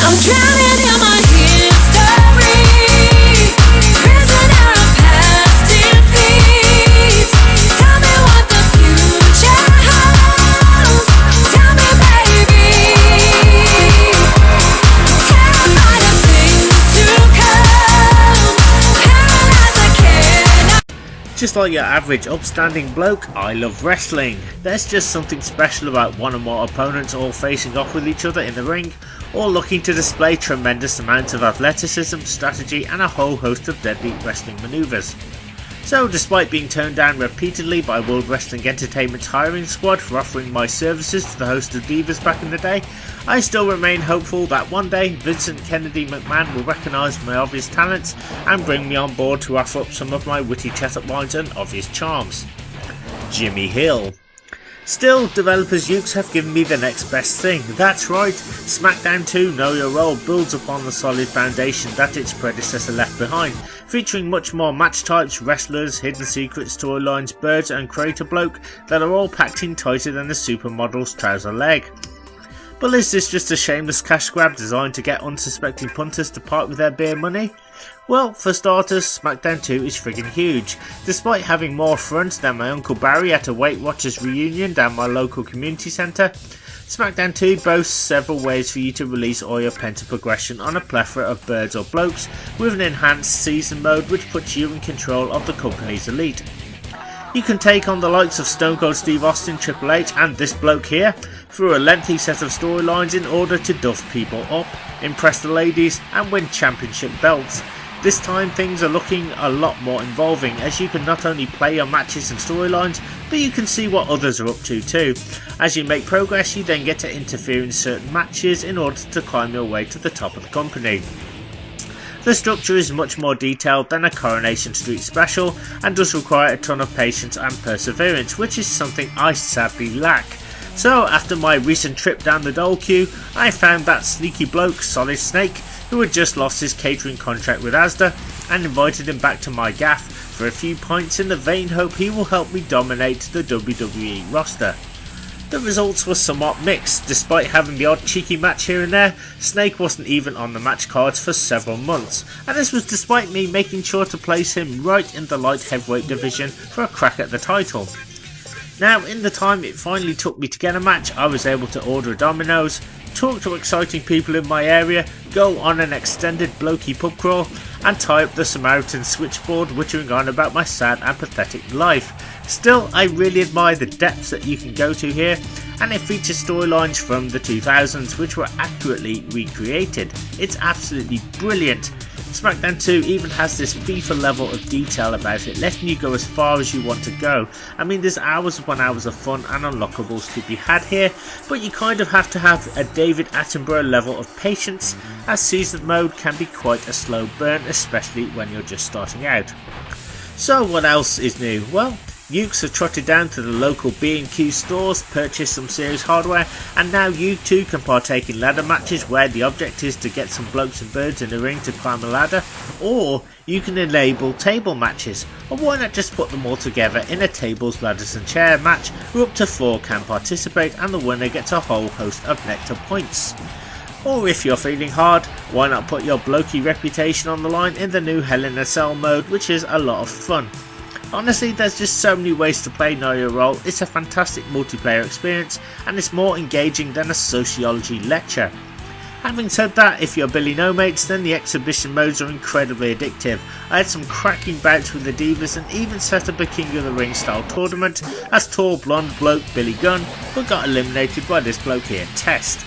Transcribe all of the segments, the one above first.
I'm drowning in my history, prisoner of past defeats. Tell me what the future holds. Tell me, baby. Terrified of things to come. Paralyzed, I cannot. Just like your average upstanding bloke, I love wrestling. There's just something special about one or more opponents all facing off with each other in the ring, all looking to display tremendous amounts of athleticism, strategy and a whole host of deadly wrestling maneuvers. So despite being turned down repeatedly by World Wrestling Entertainment's hiring squad for offering my services to the host of Divas back in the day, I still remain hopeful that one day Vincent Kennedy McMahon will recognise my obvious talents and bring me on board to offer up some of my witty chat-up lines and obvious charms. Jimmy Hill. Still, developers Ukes have given me the next best thing. That's right, Smackdown 2 Know Your Role builds upon the solid foundation that its predecessor left behind, featuring much more match types, wrestlers, hidden secrets, storylines, birds and creator bloke that are all packed in tighter than the supermodel's trouser leg. But is this just a shameless cash grab designed to get unsuspecting punters to part with their beer money? Well, for starters, Smackdown 2 is friggin' huge. Despite having more fronts than my Uncle Barry at a Weight Watchers reunion down my local community centre, Smackdown 2 boasts several ways for you to release all your pent-up aggression on a plethora of birds or blokes with an enhanced season mode which puts you in control of the company's elite. You can take on the likes of Stone Cold Steve Austin, Triple H and this bloke here through a lengthy set of storylines in order to duff people up, impress the ladies and win championship belts. This time things are looking a lot more involving, as you can not only play your matches and storylines, but you can see what others are up to too. As you make progress, you then get to interfere in certain matches in order to climb your way to the top of the company. The structure is much more detailed than a Coronation Street special and does require a ton of patience and perseverance, which is something I sadly lack. So after my recent trip down the dole queue, I found that sneaky bloke Solid Snake, who had just lost his catering contract with Asda, and invited him back to my gaff for a few pints in the vain hope he will help me dominate the WWE roster. The results were somewhat mixed. Despite having the odd cheeky match here and there, Snake wasn't even on the match cards for several months, and this was despite me making sure to place him right in the light heavyweight division for a crack at the title. Now, in the time it finally took me to get a match, I was able to order a Domino's, talk to exciting people in my area, go on an extended blokey pub crawl, and tie up the Samaritan switchboard wittering on about my sad and pathetic life. Still, I really admire the depths that you can go to here, and it features storylines from the 2000s which were accurately recreated. It's absolutely brilliant. Smackdown 2 even has this FIFA level of detail about it, letting you go as far as you want to go. I mean, there's hours upon hours of fun and unlockables to be had here, but you kind of have to have a David Attenborough level of patience, as season mode can be quite a slow burn, especially when you're just starting out. So what else is new? Well, Ukes have trotted down to the local B&Q stores, purchased some serious hardware, and now you too can partake in ladder matches where the object is to get some blokes and birds in the ring to climb a ladder, or you can enable table matches, or why not just put them all together in a tables, ladders and chair match where up to 4 can participate and the winner gets a whole host of nectar points. Or if you're feeling hard, why not put your blokey reputation on the line in the new Hell in a Cell mode, which is a lot of fun. Honestly, there's just so many ways to play Know Your Role. It's a fantastic multiplayer experience and it's more engaging than a sociology lecture. Having said that, if you're Billy No Mates, then the exhibition modes are incredibly addictive. I had some cracking bouts with the Divas and even set up a King of the Ring style tournament as tall blonde bloke Billy Gunn, but got eliminated by this bloke here, Test.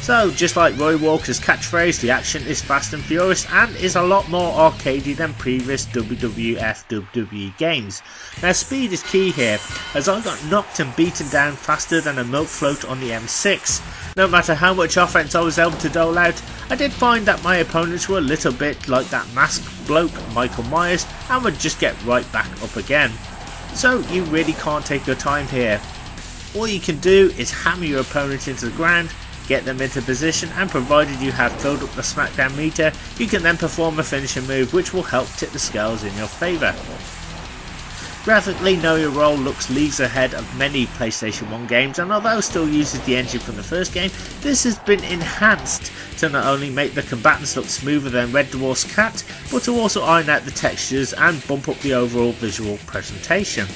So, just like Roy Walker's catchphrase, the action is fast and furious and is a lot more arcadey than previous WWF WWE games. Now, speed is key here, as I got knocked and beaten down faster than a milk float on the M6. No matter how much offense I was able to dole out, I did find that my opponents were a little bit like that masked bloke Michael Myers and would just get right back up again. So, you really can't take your time here. All you can do is hammer your opponent into the ground, get them into position, and provided you have filled up the Smackdown meter, you can then perform a finishing move which will help tip the scales in your favour. Graphically, Know Your Role looks leagues ahead of many PlayStation 1 games, and although it still uses the engine from the first game, this has been enhanced to not only make the combatants look smoother than Red Dwarf's cat, but to also iron out the textures and bump up the overall visual presentation.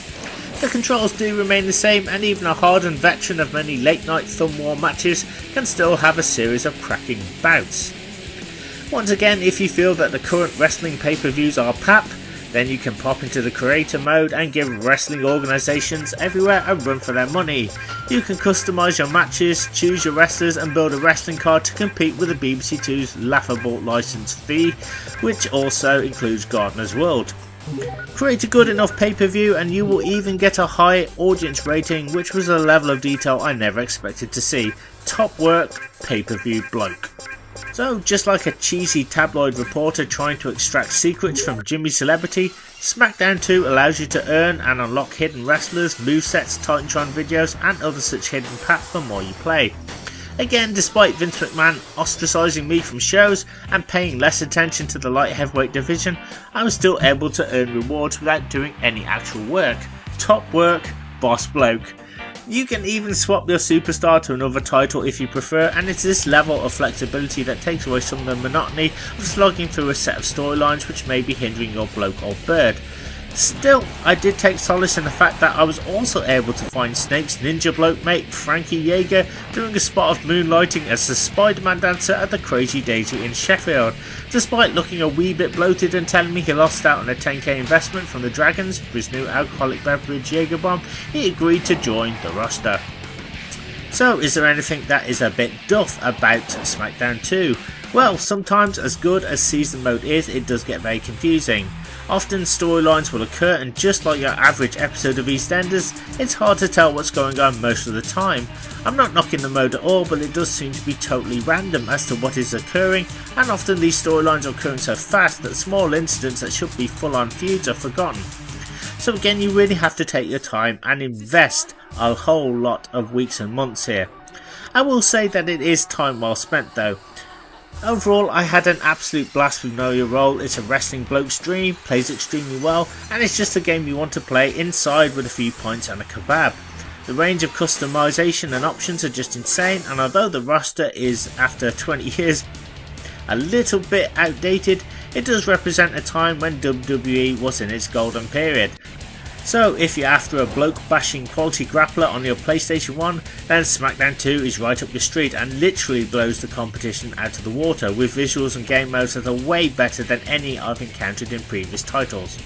The controls do remain the same, and even a hardened veteran of many late night thumb war matches can still have a series of cracking bouts. Once again, if you feel that the current wrestling pay-per-views are pap, then you can pop into the creator mode and give wrestling organisations everywhere a run for their money. You can customise your matches, choose your wrestlers and build a wrestling card to compete with the BBC Two's laughable licence fee, which also includes Gardener's World. Create a good enough pay-per-view and you will even get a high audience rating, which was a level of detail I never expected to see. Top work, pay-per-view bloke. So, just like a cheesy tabloid reporter trying to extract secrets from Jimmy Celebrity, Smackdown 2 allows you to earn and unlock hidden wrestlers, movesets, Titantron videos and other such hidden pap the more you play. Again, despite Vince McMahon ostracising me from shows and paying less attention to the light heavyweight division, I was still able to earn rewards without doing any actual work. Top work, boss bloke. You can even swap your superstar to another title if you prefer, and it's this level of flexibility that takes away some of the monotony of slogging through a set of storylines which may be hindering your bloke or bird. Still, I did take solace in the fact that I was also able to find Snake's ninja bloke mate Frankie Yeager doing a spot of moonlighting as the Spider-Man dancer at the Crazy Daisy in Sheffield. Despite looking a wee bit bloated and telling me he lost out on a 10k investment from the Dragons for his new alcoholic beverage Jaeger bomb, he agreed to join the roster. So, is there anything that is a bit duff about Smackdown 2? Well, sometimes as good as season mode is, it does get very confusing. Often storylines will occur and just like your average episode of EastEnders, it's hard to tell what's going on most of the time. I'm not knocking the mode at all, but it does seem to be totally random as to what is occurring, and often these storylines are occurring so fast that small incidents that should be full on feuds are forgotten. So again, you really have to take your time and invest a whole lot of weeks and months here. I will say that it is time well spent though. Overall, I had an absolute blast with Know Your Role. It's a wrestling bloke's dream, plays extremely well, and it's just a game you want to play inside with a few pints and a kebab. The range of customization and options are just insane, and although the roster is, after 20 years, a little bit outdated, it does represent a time when WWE was in its golden period. So if you're after a bloke bashing quality grappler on your PlayStation 1, then Smackdown 2 is right up your street and literally blows the competition out of the water with visuals and game modes that are way better than any I've encountered in previous titles.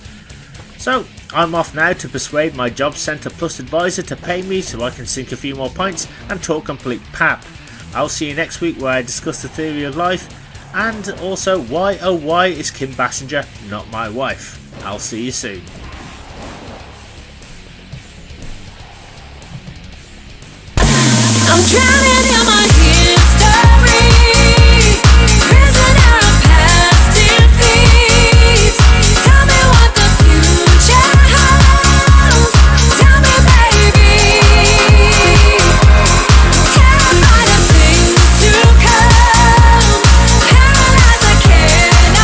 So I'm off now to persuade my Job Centre Plus advisor to pay me so I can sink a few more pints and talk complete pap. I'll see you next week where I discuss the theory of life and also why oh why is Kim Basinger not my wife. I'll see you soon. I'm drowning